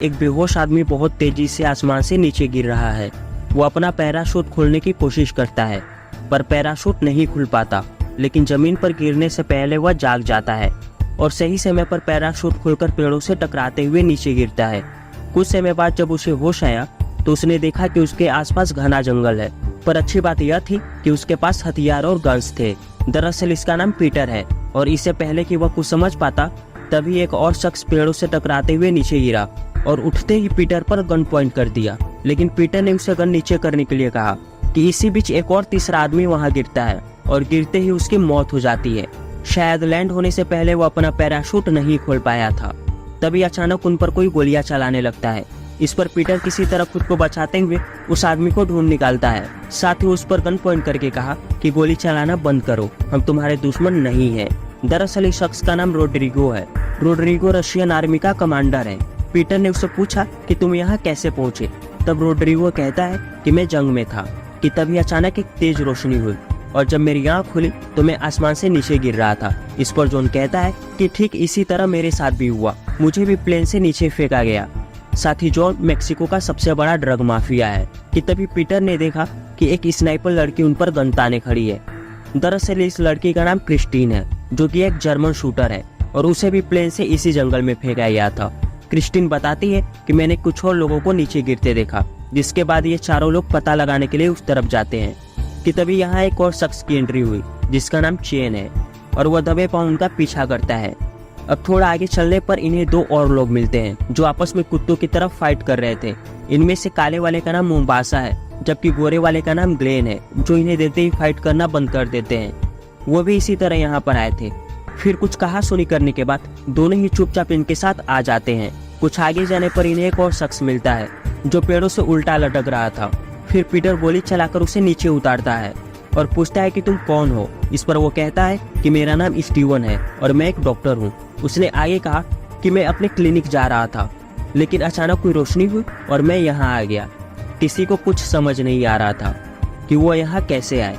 एक बेहोश आदमी बहुत तेजी से आसमान से नीचे गिर रहा है। वो अपना पैराशूट खोलने की कोशिश करता है पर पैराशूट नहीं खुल पाता, लेकिन जमीन पर गिरने से पहले वह जाग जाता है और सही समय पर पैराशूट खुलकर पेड़ों से टकराते हुए नीचे गिरता है। कुछ समय बाद जब उसे होश आया तो उसने देखा कि उसके आसपास घना जंगल है, पर अच्छी बात यह थी कि उसके पास हथियार और गन्स थे। दरअसल इसका नाम पीटर है और इससे पहले कि वह कुछ समझ पाता तभी एक और शख्स पेड़ों से टकराते हुए नीचे गिरा और उठते ही पीटर पर गन पॉइंट कर दिया। लेकिन पीटर ने उसे गन नीचे करने के लिए कहा कि इसी बीच एक और तीसरा आदमी वहां गिरता है और गिरते ही उसकी मौत हो जाती है। शायद लैंड होने से पहले वो अपना पैराशूट नहीं खोल पाया था। तभी अचानक उन पर कोई गोलियां चलाने लगता है। इस पर पीटर किसी तरह खुद को बचाते हुए उस आदमी को ढूंढ निकालता है। साथ ही उस पर गन पॉइंट करके कहा कि गोली चलाना बंद करो, हम तुम्हारे दुश्मन नहीं हैं। दरअसल इस शख्स का नाम रोड्रिगो है। रोड्रिगो रशियन आर्मी का कमांडर है। पीटर ने उससे पूछा कि तुम यहाँ कैसे पहुँचे। तब रोड्रिगो कहता है कि मैं जंग में था कि तभी अचानक एक तेज रोशनी हुई और जब मेरी आँख खुली तो मैं आसमान से नीचे गिर रहा था। इस पर जॉन कहता है कि ठीक इसी तरह मेरे साथ भी हुआ, मुझे भी प्लेन से नीचे फेंका गया। साथ ही जॉन मेक्सिको का सबसे बड़ा ड्रग माफिया है कि तभी पीटर ने देखा कि एक स्नाइपर लड़की उन पर गन ताने खड़ी है। दरअसल इस लड़की का नाम क्रिस्टीन है, जो कि एक जर्मन शूटर है और उसे भी प्लेन से इसी जंगल में फेंका गया था। क्रिस्टीन बताती है कि मैंने कुछ और लोगों को नीचे गिरते देखा, जिसके बाद ये चारों लोग पता लगाने के लिए उस तरफ जाते हैं कि तभी यहाँ एक और शख्स की एंट्री हुई जिसका नाम चेन है और वह दबे पांव उनका पीछा करता है। अब थोड़ा आगे चलने पर इन्हें दो और लोग मिलते हैं जो आपस में कुत्तों की तरफ फाइट कर रहे थे। इनमें से काले वाले का नाम मोम्बासा है, जबकि गोरे वाले का नाम ग्लेन है, जो इन्हें देखते ही फाइट करना बंद कर देते हैं। वो भी इसी तरह यहाँ पर आए थे। फिर कुछ कहा सुनी करने के बाद दोनों ही चुपचाप इनके साथ आ जाते हैं। कुछ आगे जाने पर इन्हें एक और शख्स मिलता है जो पेड़ों से उल्टा लटक रहा था। फिर पीटर गोली चलाकर उसे नीचे उतारता है और पूछता है कि तुम कौन हो। इस पर वो कहता है कि मेरा नाम स्टीवन है और मैं एक डॉक्टर हूँ। उसने आगे कहा कि मैं अपने क्लिनिक जा रहा था, लेकिन अचानक कोई रोशनी हुई और मैं यहाँ आ गया। किसी को कुछ समझ नहीं आ रहा था कि वो यहाँ कैसे आए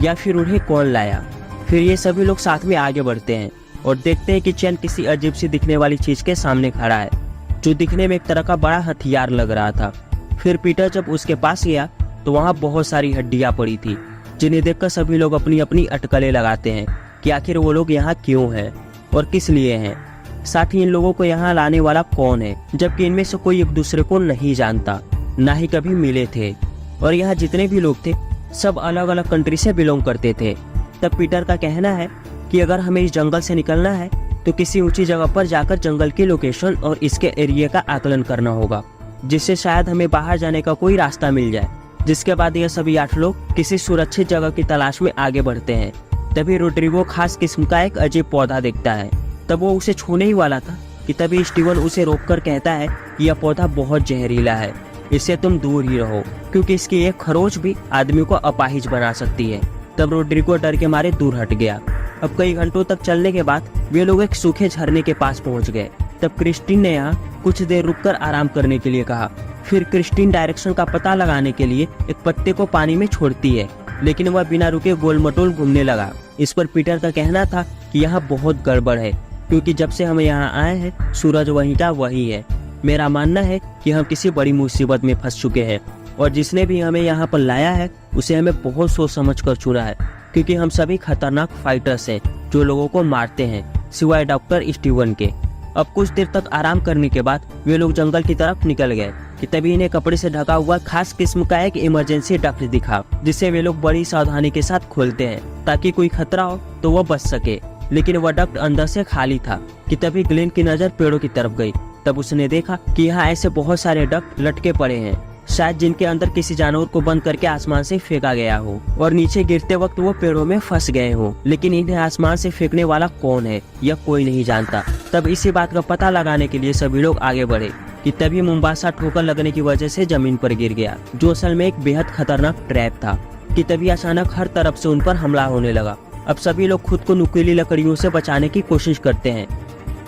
या फिर उन्हें कौन लाया। फिर ये सभी लोग साथ में आगे बढ़ते हैं और देखते हैं कि चैन किसी अजीब सी दिखने वाली चीज के सामने खड़ा है, जो दिखने में एक तरह का बड़ा हथियार लग रहा था। फिर पीटर जब उसके पास गया तो वहाँ बहुत सारी हड्डियाँ पड़ी थी, जिन्हें देखकर सभी लोग अपनी अपनी अटकलें लगाते हैं कि आखिर वो लोग यहाँ क्यों हैं और किस लिए हैं। साथ ही इन लोगों को यहाँ लाने वाला कौन है, जबकि इनमें से कोई एक दूसरे को नहीं जानता, ना ही कभी मिले थे। और यहाँ जितने भी लोग थे सब अलग अलग कंट्री से बिलोंग करते थे। तब पीटर का कहना है कि अगर हमें इस जंगल से निकलना है तो किसी ऊंची जगह पर जाकर जंगल की लोकेशन और इसके एरिया का आकलन करना होगा, जिससे शायद हमें बाहर जाने का कोई रास्ता मिल जाए। जिसके बाद यह सभी 8 लोग किसी सुरक्षित जगह की तलाश में आगे बढ़ते हैं। तभी रोड्रिगो खास किस्म का एक अजीब पौधा देखता है। तब वो उसे छूने ही वाला था कि तभी स्टीवन उसे रोककर कहता है कि यह पौधा बहुत जहरीला है, इससे तुम दूर ही रहो, क्योंकि इसकी एक खरोच भी आदमी को अपाहिज बना सकती है। तब रोड्रिगो डर के मारे दूर हट गया। अब कई घंटों तक चलने के बाद वे लोग एक सूखे झरने के पास पहुंच गए। तब क्रिस्टीन ने यहाँ कुछ देर रुककर आराम करने के लिए कहा। फिर क्रिस्टीन डायरेक्शन का पता लगाने के लिए एक पत्ते को पानी में छोड़ती है, लेकिन वह बिना रुके गोल मटोल घूमने लगा। इस पर पीटर का कहना था कि यहाँ बहुत गड़बड़ है, क्योंकि जब से हम यहाँ आए हैं सूरज वहीं का वही है। मेरा मानना है कि हम किसी बड़ी मुसीबत में फंस चुके हैं और जिसने भी हमें यहाँ पर लाया है उसे हमें बहुत सोच समझ कर चुना है, क्योंकि हम सभी खतरनाक फाइटर्स हैं जो लोगों को मारते हैं, सिवाय डॉक्टर स्टीवन के। अब कुछ देर तक आराम करने के बाद वे लोग जंगल की तरफ निकल गए कि तभी इन्हें कपड़े से ढका हुआ खास किस्म का एक इमरजेंसी डक्ट दिखा, जिसे वे लोग बड़ी सावधानी के साथ खोलते हैं ताकि कोई खतरा हो तो वह बच सके। लेकिन वह डक्ट अंदर से खाली था कि तभी ग्लेन की नजर पेड़ों की तरफ गई। तब उसने देखा कि यहाँ ऐसे बहुत सारे डक्ट लटके पड़े हैं, शायद जिनके अंदर किसी जानवर को बंद करके आसमान से फेंका गया हो और नीचे गिरते वक्त वो पेड़ों में फंस गए हो। लेकिन इन्हें आसमान से फेंकने वाला कौन है यह कोई नहीं जानता। तब इसी बात का पता लगाने के लिए सभी लोग आगे बढ़े कि तभी मोम्बासा ठोकर लगने की वजह से जमीन पर गिर गया, जो असल में एक बेहद खतरनाक ट्रैप था। कि तभी अचानक हर तरफ से उन पर हमला होने लगा। अब सभी लोग खुद को नुकीली लकड़ियों से बचाने की कोशिश करते हैं,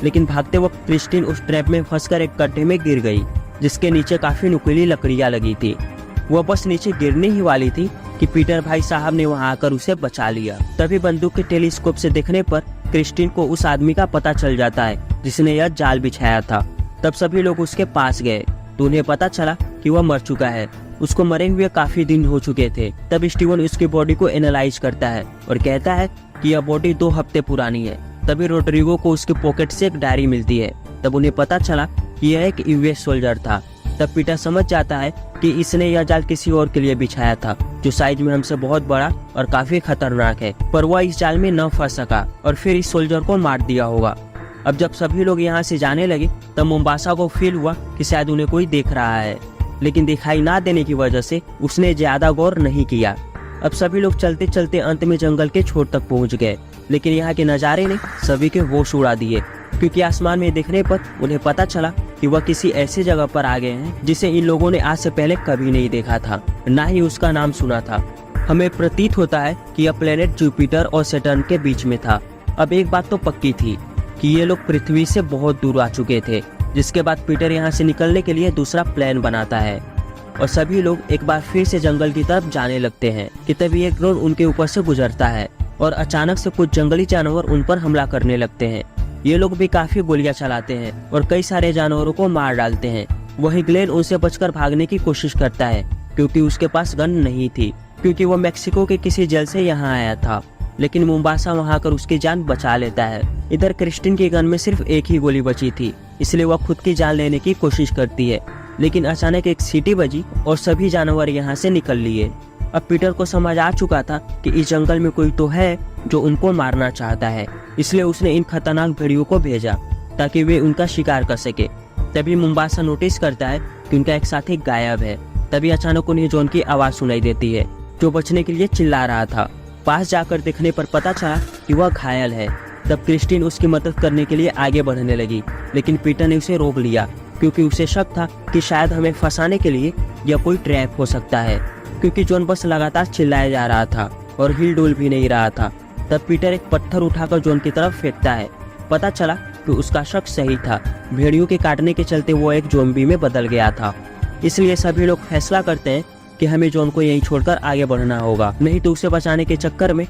लेकिन भागते वक्त क्रिस्टीन उस ट्रैप में फंसकर एक गड्ढे में गिर गई, जिसके नीचे काफी नुकीली लकड़ियां लगी थी। वह बस नीचे गिरने ही वाली थी कि पीटर भाई साहब ने वहां आकर उसे बचा लिया। तभी बंदूक के टेलीस्कोप से देखने पर क्रिस्टीन को उस आदमी का पता चल जाता है जिसने यह जाल बिछाया था। तब सभी लोग उसके पास गए तो उन्हें पता चला कि वह मर चुका है। उसको मरे हुए काफी दिन हो चुके थे। तब स्टीवन उसकी बॉडी को एनालाइज करता है और कहता है कि यह बॉडी 2 हफ्ते पुरानी है। तभी रोड्रिगो को उसके पॉकेट से एक डायरी मिलती है। तब उन्हें पता चला कि यह एक यूएस सोल्जर था। तब पीटर समझ जाता है कि इसने यह जाल किसी और के लिए बिछाया था, जो साइज में हमसे बहुत बड़ा और काफी खतरनाक है, पर वह इस जाल में न फंस सका और फिर इस सोल्जर को मार दिया होगा। अब जब सभी लोग यहाँ से जाने लगे तब मुम्बासा को फील हुआ कि शायद उन्हें कोई देख रहा है, लेकिन दिखाई ना देने की वजह से उसने ज्यादा गौर नहीं किया। अब सभी लोग चलते चलते अंत में जंगल के छोर तक पहुँच गए, लेकिन यहाँ के नज़ारे ने सभी के होश उड़ा दिए, क्योंकि आसमान में देखने पर उन्हें पता चला कि वह किसी ऐसी जगह पर आ गए हैं जिसे इन लोगों ने आज से पहले कभी नहीं देखा था, ना ही उसका नाम सुना था। हमें प्रतीत होता है कि यह प्लेनेट जुपिटर और सैटर्न के बीच में था। अब एक बात तो पक्की थी कि ये लोग पृथ्वी से बहुत दूर आ चुके थे, जिसके बाद पीटर यहाँ से निकलने के लिए दूसरा प्लान बनाता है और सभी लोग एक बार फिर से जंगल की तरफ जाने लगते हैं कि तभी एक ड्रोन उनके ऊपर से गुजरता है और अचानक से कुछ जंगली जानवर उन पर हमला करने लगते हैं। ये लोग भी काफी गोलियां चलाते हैं और कई सारे जानवरों को मार डालते हैं। वहीं ग्लेन उनसे बचकर भागने की कोशिश करता है, क्योंकि उसके पास गन नहीं थी, क्योंकि वो मेक्सिको के किसी जेल से यहाँ आया था। लेकिन मुम्बासा वहां आकर उसकी जान बचा लेता है। इधर क्रिस्टिन की गन में सिर्फ एक ही गोली बची थी, इसलिए वह खुद की जान लेने की कोशिश करती है, लेकिन अचानक एक सीटी बजी और सभी जानवर यहाँ से निकल लिए। अब पीटर को समझ आ चुका था कि इस जंगल में कोई तो है जो उनको मारना चाहता है, इसलिए उसने इन खतरनाक भेड़ियों को भेजा ताकि वे उनका शिकार कर सके। तभी मुम्बासा नोटिस करता है कि उनका एक साथी गायब है। तभी अचानक उन्हें जॉन की आवाज सुनाई देती है, जो बचने के लिए चिल्ला रहा था। पास जाकर देखने पर पता चला कि वह घायल है। तब क्रिस्टीन उसकी मदद करने के लिए आगे बढ़ने लगी, लेकिन पीटर ने उसे रोक लिया, क्योंकि उसे शक था कि शायद हमें फंसाने के लिए यह कोई ट्रैप हो सकता है, क्योंकि जॉन बस लगातार चिल्लाया जा रहा था और हिल डुल भी नहीं रहा था। तब पीटर एक पत्थर उठाकर जॉन की तरफ फेंकता है। पता चला कि उसका शक सही था, भेड़ियों के काटने के चलते वो एक ज़ॉम्बी में बदल गया था। इसलिए सभी लोग फैसला करते हैं कि हमें जॉन को यहीं छोड़कर आगे बढ़ना होगा, नहीं तो उसे बचाने के चक्कर में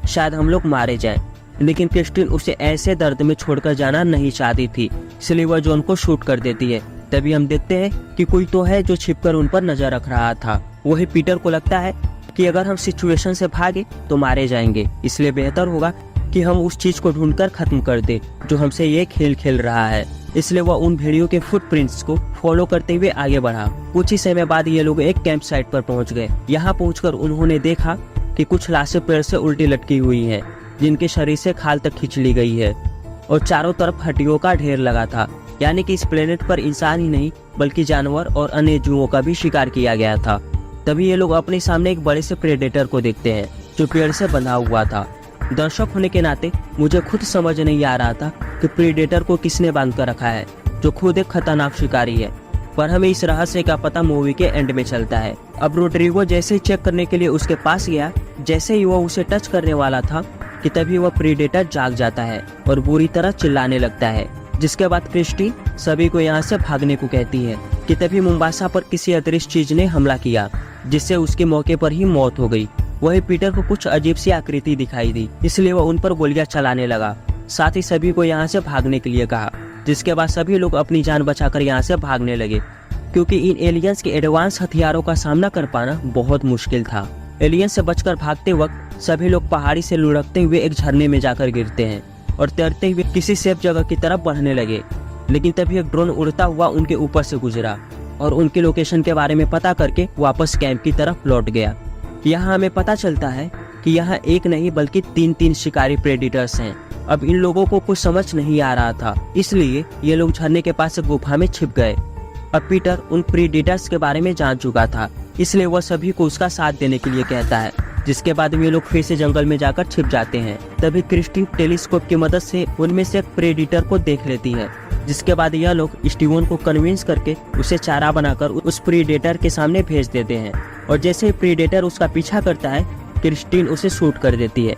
शायद हम लोग मारे जाएं। लेकिन क्रिस्टीन उसे ऐसे दर्द में छोड़कर जाना नहीं चाहती थी, इसलिए वह जॉन को शूट कर देती है। तभी हम देखते हैं कि कोई तो है जो छिपकर उन पर नजर रख रहा था। वही पीटर को लगता है कि अगर हम सिचुएशन से भागे तो मारे जाएंगे, इसलिए बेहतर होगा कि हम उस चीज को ढूंढकर खत्म कर दे जो हमसे ये खेल खेल रहा है। इसलिए वह उन भेड़ियों के फुटप्रिंट्स को फॉलो करते हुए आगे बढ़ा। कुछ ही समय बाद ये लोग एक कैंप साइट पर पहुंच गए। यहाँ पहुंचकर उन्होंने देखा कि कुछ लाशें पेड़ से उल्टी लटकी हुई हैं, जिनके शरीर से खाल तक खींच ली गई है और चारों तरफ हड्डियों का ढेर लगा था। यानी कि इस प्लेनेट पर इंसान ही नहीं बल्कि जानवर और अन्य जीवों का भी शिकार किया गया था। तभी ये लोग अपने सामने एक बड़े से प्रेडेटर को देखते हैं जो पेड़ से बंधा हुआ था। दर्शक होने के नाते मुझे खुद समझ नहीं आ रहा था कि प्रेडेटर को किसने बांध कर रखा है, जो खुद एक खतरनाक शिकारी है, पर हमें इस रहस्य का पता मूवी के एंड में चलता है। अब रोड्रिगो जैसे ही चेक करने के लिए उसके पास गया, जैसे ही वो उसे टच करने वाला था कि तभी वह प्रेडेटर जाग जाता है और बुरी तरह चिल्लाने लगता है। जिसके बाद क्रिस्टी सभी को यहाँ से भागने को कहती है कि तभी मुम्बासा पर किसी अदृश्य चीज ने हमला किया, जिससे उसके मौके पर ही मौत हो गई। वही पीटर को कुछ अजीब सी आकृति दिखाई दी, इसलिए वह उन पर गोलियां चलाने लगा। साथ ही सभी को यहाँ से भागने के लिए कहा, जिसके बाद सभी लोग अपनी जान बचाकर यहाँ से भागने लगे, क्योंकि इन एलियंस के एडवांस हथियारों का सामना कर पाना बहुत मुश्किल था। एलियंस से बचकर भागते वक्त सभी लोग पहाड़ी से लुढ़कते हुए एक झरने में जाकर गिरते हैं और तैरते हुए किसी सेफ जगह की तरफ बढ़ने लगे। लेकिन तभी एक ड्रोन उड़ता हुआ उनके ऊपर से गुजरा और उनकी लोकेशन के बारे में पता करके वापस कैंप की तरफ लौट गया। यहाँ हमें पता चलता है कि यहाँ एक नहीं बल्कि 3 शिकारी प्रेडिटर्स हैं। अब इन लोगों को कुछ समझ नहीं आ रहा था, इसलिए ये लोग झरने के पास गुफा में छिप गए। अब पीटर उन प्रेडिटर्स के बारे में जान चुका था, इसलिए वह सभी को उसका साथ देने के लिए कहता है, जिसके बाद वे लोग फिर से जंगल में जाकर छिप जाते हैं। तभी क्रिस्टीन टेलीस्कोप की मदद से उनमें से एक प्रेडिटर को देख लेती है, जिसके बाद यह लोग स्टीवन को कन्विंस करके उसे चारा बनाकर उस प्रेडेटर के सामने भेज देते हैं। और जैसे ही प्रेडेटर उसका पीछा करता है, क्रिस्टीन उसे शूट कर देती है।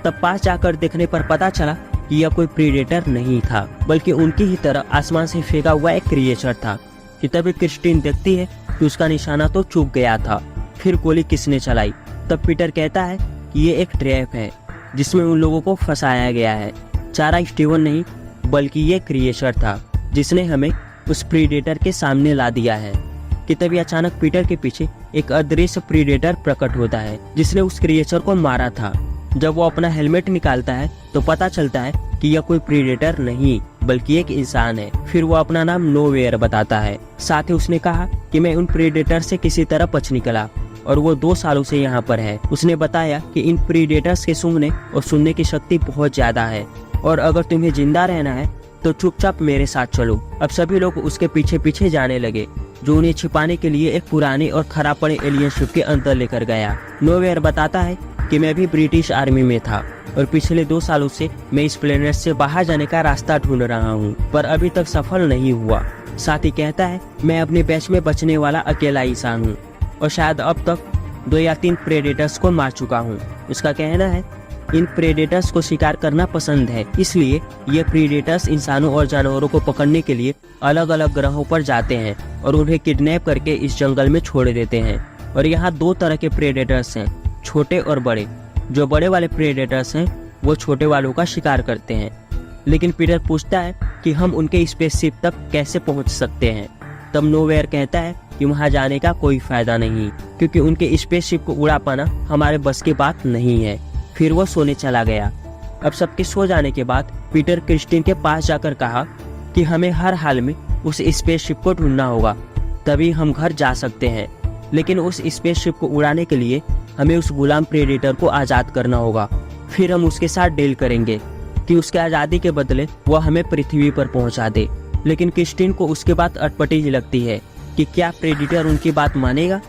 तब पास जाकर देखने पर पता चला कि यह कोई प्रेडेटर नहीं था, बल्कि उनकी ही तरह आसमान से फेंका हुआ एक क्रिएचर था। कि तभी क्रिस्टीन देखती है कि उसका निशाना तो चूक गया था, फिर गोली किसने चलाई। तब पीटर कहता है कि ये एक ट्रैप है जिसमें उन लोगों को फंसाया गया है। चारा स्टीवन नहीं बल्कि ये क्रिएचर था जिसने हमें उस प्रीडेटर के सामने ला दिया है कि तभी अचानक पीटर के पीछे एक अदृश्य प्रीडेटर प्रकट होता है जिसने उस क्रिएचर को मारा था। जब वो अपना हेलमेट निकालता है तो पता चलता है कि यह कोई प्रीडेटर नहीं बल्कि एक इंसान है। फिर वो अपना नाम नोवेयर बताता है। साथ ही उसने कहा कि मैं उन प्रीडेटर से किसी तरह बच निकला और वो 2 सालों से यहाँ पर है। उसने बताया कि इन प्रीडेटर्स के सूंघने और सुनने की शक्ति बहुत ज्यादा है और अगर तुम्हें जिंदा रहना है तो चुपचाप मेरे साथ चलो। अब सभी लोग उसके पीछे पीछे जाने लगे जो उन्हें छिपाने के लिए एक पुरानी और खराब पड़े एलियन शिप के अंदर लेकर गया। नोवेयर बताता है कि मैं भी ब्रिटिश आर्मी में था और पिछले 2 सालों से मैं इस प्लेनेट से बाहर जाने का रास्ता ढूंढ रहा हूँ पर अभी तक सफल नहीं हुआ। साथ ही कहता है मैं अपने बैच में बचने वाला अकेला इंसान हूँ और शायद अब तक 2 या 3 प्रेडेटर्स को मार चुका हूँ। उसका कहना है इन प्रेडेटर्स को शिकार करना पसंद है, इसलिए ये प्रेडेटर्स इंसानों और जानवरों को पकड़ने के लिए अलग अलग ग्रहों पर जाते हैं और उन्हें किडनैप करके इस जंगल में छोड़ देते हैं। और यहाँ 2 तरह के प्रेडेटर्स हैं, छोटे और बड़े। जो बड़े वाले प्रेडेटर्स हैं वो छोटे वालों का शिकार करते हैं। लेकिन पीटर पूछता है कि हम उनके स्पेसशिप तक कैसे पहुंच सकते हैं। तब नोवेयर कहता है कि वहां जाने का कोई फायदा नहीं क्योंकि उनके स्पेसशिप को उड़ा पाना हमारे बस की बात नहीं है। फिर वो सोने चला गया। अब सबके सो जाने के बाद पीटर क्रिस्टीन के पास जाकर कहा कि हमें हर हाल में उस स्पेसशिप को ढूंढना होगा, तभी हम घर जा सकते हैं। लेकिन उस स्पेसशिप को उड़ाने के लिए हमें उस गुलाम प्रेडेटर को आज़ाद करना होगा। फिर हम उसके साथ डील करेंगे कि उसके आज़ादी के बदले वह हमें पृथ्वी पर पहुंचा दे। लेकिन क्रिस्टीन को उसके बात अटपटी ही लगती है कि क्या प्रेडेटर उनकी बात मानेगा।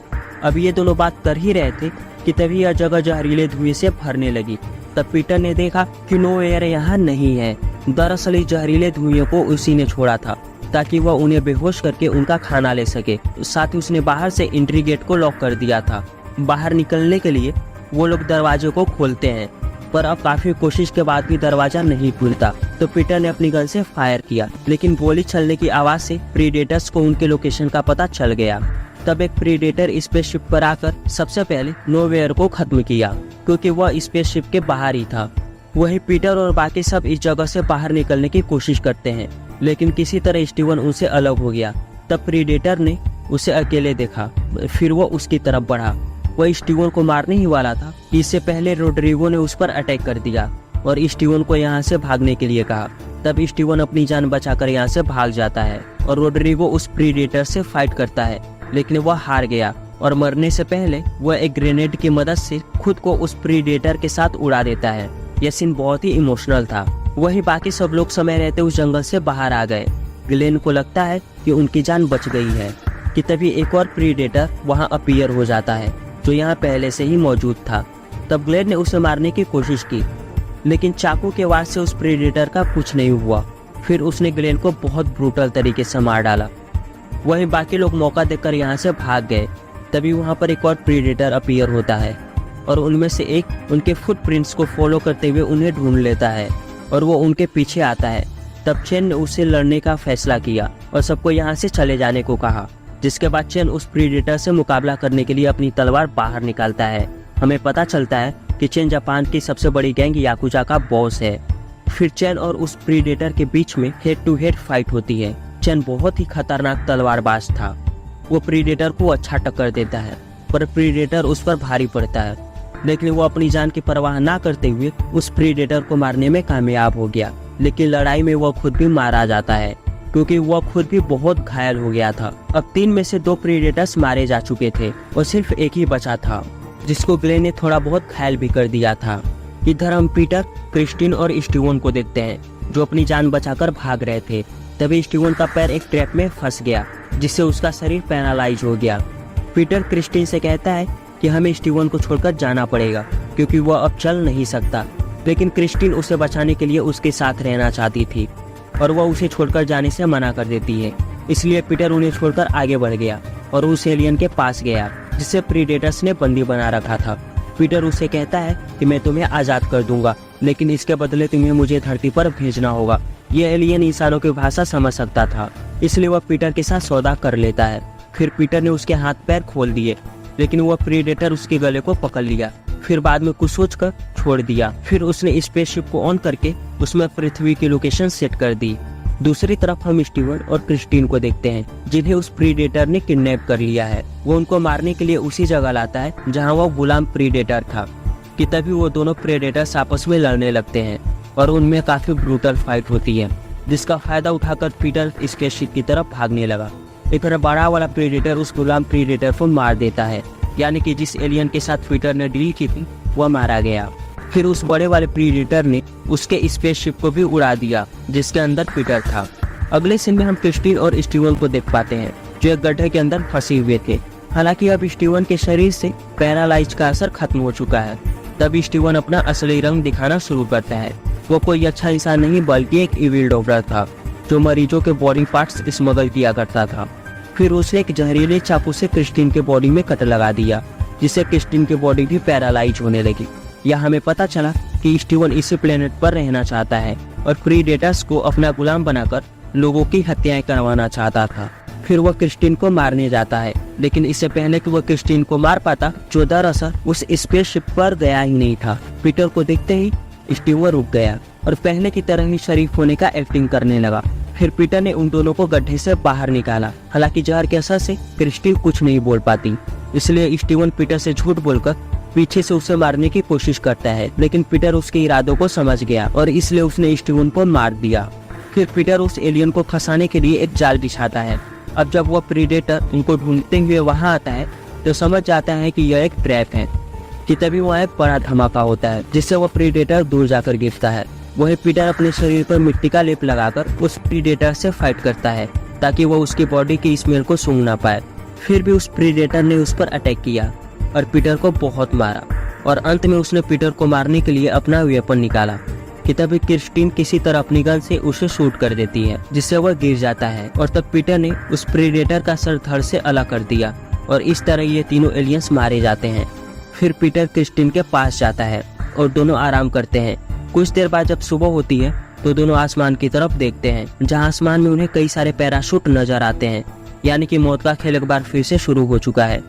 अब ये दोनों बात कर ही रहे थे कि तभी यह जगह जहरीले धुएं से भरने लगी। तब पीटर ने देखा कि नोवेयर यहाँ नहीं है। दरअसल इस जहरीले धुएं को उसी ने छोड़ा था ताकि वह उन्हें बेहोश करके उनका खाना ले सके। साथ ही उसने बाहर से एंट्री गेट को लॉक कर दिया था। बाहर निकलने के लिए वो लोग दरवाजे को खोलते हैं पर अब काफी कोशिश के बाद भी दरवाजा नहीं खुलता। तो पीटर ने अपनी गन से फायर किया लेकिन गोली चलने की आवाज से प्रीडेटर्स को उनके लोकेशन का पता चल गया। तब एक प्रीडेटर स्पेसशिप पर आकर सबसे पहले नोवेयर को खत्म किया क्योंकि वह स्पेसशिप के बाहर ही था। वही पीटर और बाकी सब इस जगह से बाहर निकलने की कोशिश करते हैं लेकिन किसी तरह स्टीवन उनसे अलग हो गया। तब प्रीडेटर ने उसे अकेले देखा, फिर वो उसकी तरफ बढ़ा। वह स्टीवन को मारने ही वाला था। इससे पहले रोड्रिगो ने उस पर अटैक कर दिया और स्टीवन को यहाँ से भागने के लिए कहा। तब स्टीवन अपनी जान बचाकर यहाँ से भाग जाता है और रोड्रिगो उस प्रीडेटर से फाइट करता है लेकिन वह हार गया और मरने से पहले वह एक ग्रेनेड की मदद से खुद को उस प्रीडेटर के साथ उड़ा देता है। यह सीन बहुत ही इमोशनल था। वही बाकी सब लोग समय रहते उस जंगल से बाहर आ गए। ग्लेन को लगता है कि उनकी जान बच गई है कि तभी एक और प्रीडेटर वहां अपीयर हो जाता है जो यहाँ पहले से ही मौजूद था। तब ग्लेन ने उसे मारने की कोशिश की लेकिन चाकू के वार से उस प्रीडेटर का कुछ नहीं हुआ। फिर उसने ग्लेन को बहुत ब्रूटल तरीके से मार डाला। वहीं बाकी लोग मौका देखकर यहाँ से भाग गए। तभी वहाँ पर एक और प्रीडेटर अपीयर होता है और उनमें से एक उनके फुटप्रिंट्स को फॉलो करते हुए उन्हें ढूंढ लेता है और वो उनके पीछे आता है। तब चेन ने उससे लड़ने का फैसला किया और सबको यहाँ से चले जाने को कहा, जिसके बाद चेन उस प्रीडेटर से मुकाबला करने के लिए अपनी तलवार बाहर निकालता है। हमें पता चलता है कि चेन जापान की सबसे बड़ी गैंग याकुजा का बॉस है। फिर चेन और उस प्रीडेटर के बीच में हेड टू हेड फाइट होती है। चेन बहुत ही खतरनाक तलवारबाज था। वो प्रीडेटर को अच्छा टक्कर देता है पर प्रीडेटर उस पर भारी पड़ता है लेकिन वो अपनी जान की परवाह ना करते हुए उस प्रीडेटर को मारने में कामयाब हो गया। लेकिन लड़ाई में वो खुद भी मारा जाता है क्योंकि वह खुद भी बहुत घायल हो गया था। अब 3 में से 2 प्रीडेटर्स मारे जा चुके थे और सिर्फ एक ही बचा था जिसको ग्लेन ने थोड़ा बहुत घायल भी कर दिया था। इधर हम पीटर, क्रिस्टीन और स्टीवन को देखते हैं जो अपनी जान बचाकर भाग रहे थे। तभी स्टीवन का पैर एक ट्रैप में फंस गया जिससे उसका शरीर पैरालाइज हो गया। पीटर क्रिस्टीन से कहता है कि हमें स्टीवन को छोड़कर जाना पड़ेगा क्योंकि वह अब चल नहीं सकता। लेकिन क्रिस्टीन उसे बचाने के लिए उसके साथ रहना चाहती थी और वह उसे छोड़कर जाने से मना कर देती है। इसलिए पीटर उन्हें छोड़कर आगे बढ़ गया और उस एलियन के पास गया जिसे प्रीडेटर्स ने बंदी बना रखा था। पीटर उसे कहता है कि मैं तुम्हें आज़ाद कर दूंगा लेकिन इसके बदले तुम्हें मुझे धरती पर भेजना होगा। यह एलियन इंसानों की भाषा समझ सकता था इसलिए वह पीटर के साथ सौदा कर लेता है। फिर पीटर ने उसके हाथ पैर खोल दिए लेकिन वह प्रीडेटर उसके गले को पकड़ लिया। फिर बाद में कुछ सोचकर छोड़ दिया। फिर उसने स्पेसशिप को ऑन करके उसमें पृथ्वी की लोकेशन सेट कर दी। दूसरी तरफ हम स्टीवन और क्रिस्टीन को देखते हैं, जिन्हें उस प्रीडेटर ने किडनैप कर लिया है। वो उनको मारने के लिए उसी जगह लाता है जहां वो गुलाम प्रीडेटर था कि तभी वो दोनों प्रीडेटर्स आपस में लड़ने लगते हैं और उनमें काफी ब्रूटल फाइट होती है, जिसका फायदा उठाकर पीटर स्पेसशिप की तरफ भागने लगा। इधर बड़ा वाला प्रीडेटर उस गुलाम प्रीडेटर को मार देता है, यानी कि जिस एलियन के साथ पीटर ने डील की थी वह मारा गया। फिर उस बड़े वाले प्रीडेटर ने उसके स्पेसशिप को भी उड़ा दिया जिसके अंदर पीटर था। अगले सीन में हम क्रिस्टीन और स्टीवन को देख पाते हैं, जो एक गड्ढे के अंदर फंसे हुए थे। हालांकि अब स्टीवन के शरीर से पैरालाइज का असर खत्म हो चुका है। तब स्टीवन अपना असली रंग दिखाना शुरू करता है। वो कोई अच्छा इंसान नहीं बल्कि एक इविल डॉक्टर था, जो मरीजों के बॉडी पार्ट्स स्मगल किया करता था। फिर उसने एक जहरीले चाकू से क्रिस्टीन के बॉडी में कट लगा दिया, जिससे क्रिस्टीन की बॉडी भी पैरालाइज होने लगी। यह हमें पता चला कि स्टीवन इसी प्लेनेट पर रहना चाहता है और प्रीडेटर्स को अपना गुलाम बनाकर लोगों की हत्याएं करवाना चाहता था। फिर वह क्रिस्टीन को मारने जाता है, लेकिन इससे पहले कि वह क्रिस्टीन को मार पाता, जो दरअसल उस स्पेसशिप पर गया ही नहीं था। पीटर को देखते ही स्टीवन रुक गया और पहले की तरह ही शरीफ होने का एक्टिंग करने लगा। फिर पीटर ने उन दोनों को गड्ढे से बाहर निकाला। हालांकि जहर के असर से क्रिस्टीन कुछ नहीं बोल पाती, इसलिए स्टीवन पीटर से झूठ बोलकर पीछे से उसे मारने की कोशिश करता है, लेकिन पीटर उसके इरादों को समझ गया और इसलिए उसने स्टीवन को मार दिया। फिर पीटर उस एलियन को फंसाने के लिए एक जाल बिछाता है। अब जब वह प्रीडेटर उनको ढूंढते हुए वहां आता है तो समझ जाता है कि यह एक ट्रैप है कि तभी वहाँ एक बड़ा धमाका होता है, जिससे वह प्रीडेटर दूर जाकर गिरता है। वही पीटर अपने शरीर पर मिट्टी का लेप लगाकर उस प्रीडेटर से फाइट करता है ताकि वह उसकी बॉडी की स्मेल को सूंघ ना पाए। फिर भी उस प्रीडेटर ने उस पर अटैक किया और पीटर को बहुत मारा और अंत में उसने पीटर को मारने के लिए अपना वेपन निकाला कि तभी क्रिस्टीन किसी तरह अपनी गन से उसे शूट कर देती है, जिससे वह गिर जाता है। और तब पीटर ने उस प्रीडेटर का सर धड़ से अलग कर दिया और इस तरह ये तीनों एलियंस मारे जाते हैं। फिर पीटर क्रिस्टीन के पास जाता है और दोनों आराम करते हैं। कुछ देर बाद जब सुबह होती है तो दोनों आसमान की तरफ देखते हैं, जहां आसमान में उन्हें कई सारे पैराशूट नजर आते हैं, यानी कि मौत का खेल एक बार फिर से शुरू हो चुका है।